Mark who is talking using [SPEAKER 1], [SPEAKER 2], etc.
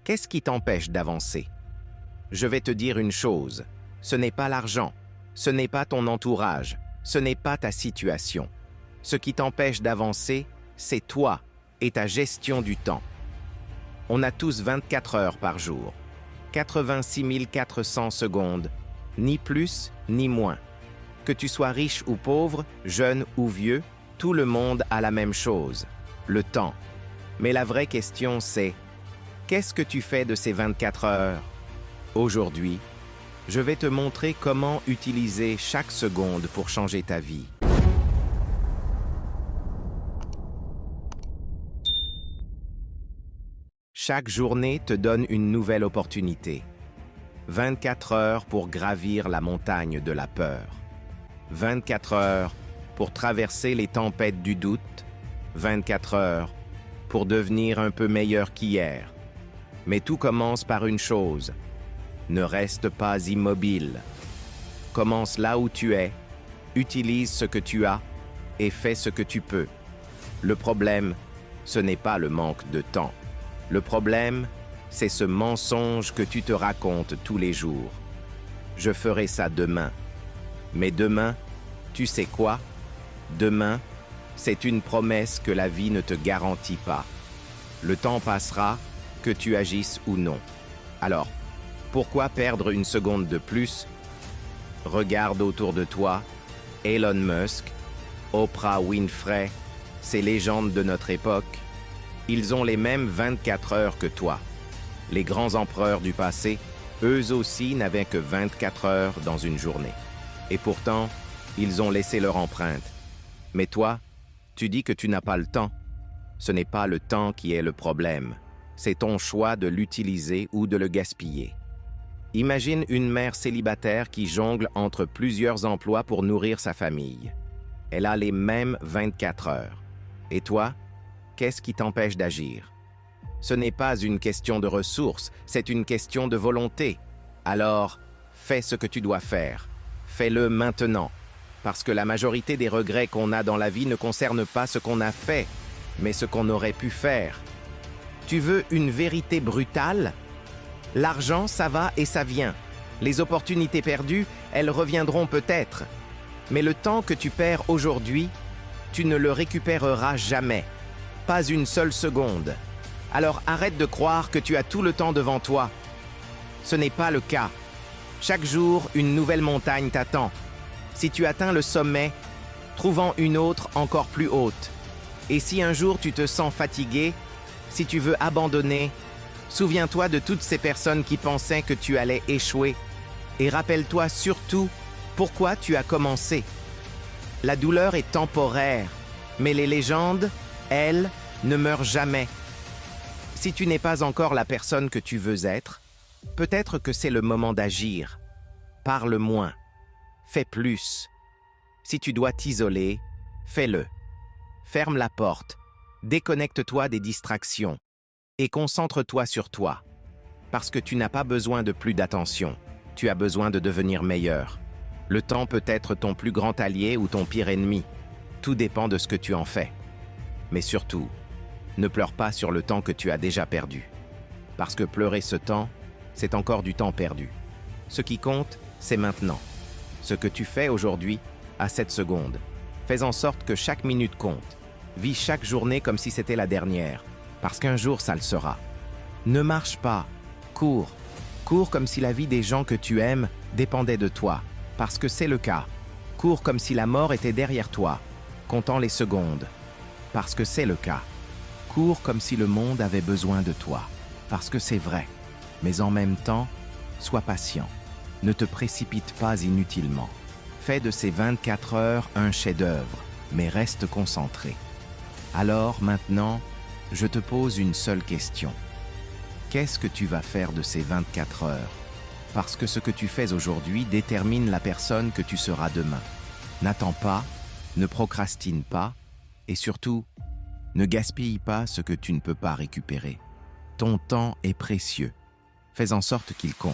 [SPEAKER 1] Qu'est-ce qui t'empêche d'avancer? Je vais te dire une chose, ce n'est pas l'argent, ce n'est pas ton entourage, ce n'est pas ta situation. Ce qui t'empêche d'avancer, c'est toi et ta gestion du temps. On a tous 24 heures par jour, 86 400 secondes, ni plus ni moins. Que tu sois riche ou pauvre, jeune ou vieux, tout le monde a la même chose, le temps. Mais la vraie question c'est, qu'est-ce que tu fais de ces 24 heures? Aujourd'hui, je vais te montrer comment utiliser chaque seconde pour changer ta vie. Chaque journée te donne une nouvelle opportunité. 24 heures pour gravir la montagne de la peur. 24 heures pour traverser les tempêtes du doute. 24 heures pour devenir un peu meilleur qu'hier. Mais tout commence par une chose. Ne reste pas immobile. Commence là où tu es, utilise ce que tu as et fais ce que tu peux. Le problème, ce n'est pas le manque de temps. Le problème, c'est ce mensonge que tu te racontes tous les jours. Je ferai ça demain. Mais demain, tu sais quoi? Demain, c'est une promesse que la vie ne te garantit pas. Le temps passera, que tu agisses ou non. Alors, pourquoi perdre une seconde de plus? Regarde autour de toi, Elon Musk, Oprah Winfrey, ces légendes de notre époque. Ils ont les mêmes 24 heures que toi. Les grands empereurs du passé, eux aussi n'avaient que 24 heures dans une journée. Et pourtant, ils ont laissé leur empreinte. Mais toi, tu dis que tu n'as pas le temps. Ce n'est pas le temps qui est le problème. C'est ton choix de l'utiliser ou de le gaspiller. Imagine une mère célibataire qui jongle entre plusieurs emplois pour nourrir sa famille. Elle a les mêmes 24 heures. Et toi, qu'est-ce qui t'empêche d'agir? Ce n'est pas une question de ressources, c'est une question de volonté. Alors, fais ce que tu dois faire. Fais-le maintenant. Parce que la majorité des regrets qu'on a dans la vie ne concernent pas ce qu'on a fait, mais ce qu'on aurait pu faire. Tu veux une vérité brutale? L'argent, ça va et ça vient. Les opportunités perdues, elles reviendront peut-être. Mais le temps que tu perds aujourd'hui, tu ne le récupéreras jamais. Pas une seule seconde. Alors arrête de croire que tu as tout le temps devant toi. Ce n'est pas le cas. Chaque jour, une nouvelle montagne t'attend. Si tu atteins le sommet, trouve-en une autre encore plus haute. Et si un jour tu te sens fatigué, si tu veux abandonner, souviens-toi de toutes ces personnes qui pensaient que tu allais échouer. Et rappelle-toi surtout pourquoi tu as commencé. La douleur est temporaire, mais les légendes, elles, ne meurent jamais. Si tu n'es pas encore la personne que tu veux être, peut-être que c'est le moment d'agir. Parle moins. Fais plus. Si tu dois t'isoler, fais-le. Ferme la porte. Déconnecte-toi des distractions. Et concentre-toi sur toi. Parce que tu n'as pas besoin de plus d'attention. Tu as besoin de devenir meilleur. Le temps peut être ton plus grand allié ou ton pire ennemi. Tout dépend de ce que tu en fais. Mais surtout, ne pleure pas sur le temps que tu as déjà perdu. Parce que pleurer ce temps, c'est encore du temps perdu. Ce qui compte, c'est maintenant. Ce que tu fais aujourd'hui, à cette seconde. Fais en sorte que chaque minute compte. Vis chaque journée comme si c'était la dernière. Parce qu'un jour, ça le sera. Ne marche pas. Cours. Cours comme si la vie des gens que tu aimes dépendait de toi. Parce que c'est le cas. Cours comme si la mort était derrière toi, comptant les secondes. Parce que c'est le cas. Cours comme si le monde avait besoin de toi. Parce que c'est vrai. Mais en même temps, sois patient. Ne te précipite pas inutilement. Fais de ces 24 heures un chef-d'œuvre, mais reste concentré. Alors maintenant, je te pose une seule question. Qu'est-ce que tu vas faire de ces 24 heures? Parce que ce que tu fais aujourd'hui détermine la personne que tu seras demain. N'attends pas, ne procrastine pas, et surtout, ne gaspille pas ce que tu ne peux pas récupérer. Ton temps est précieux. Fais en sorte qu'il compte.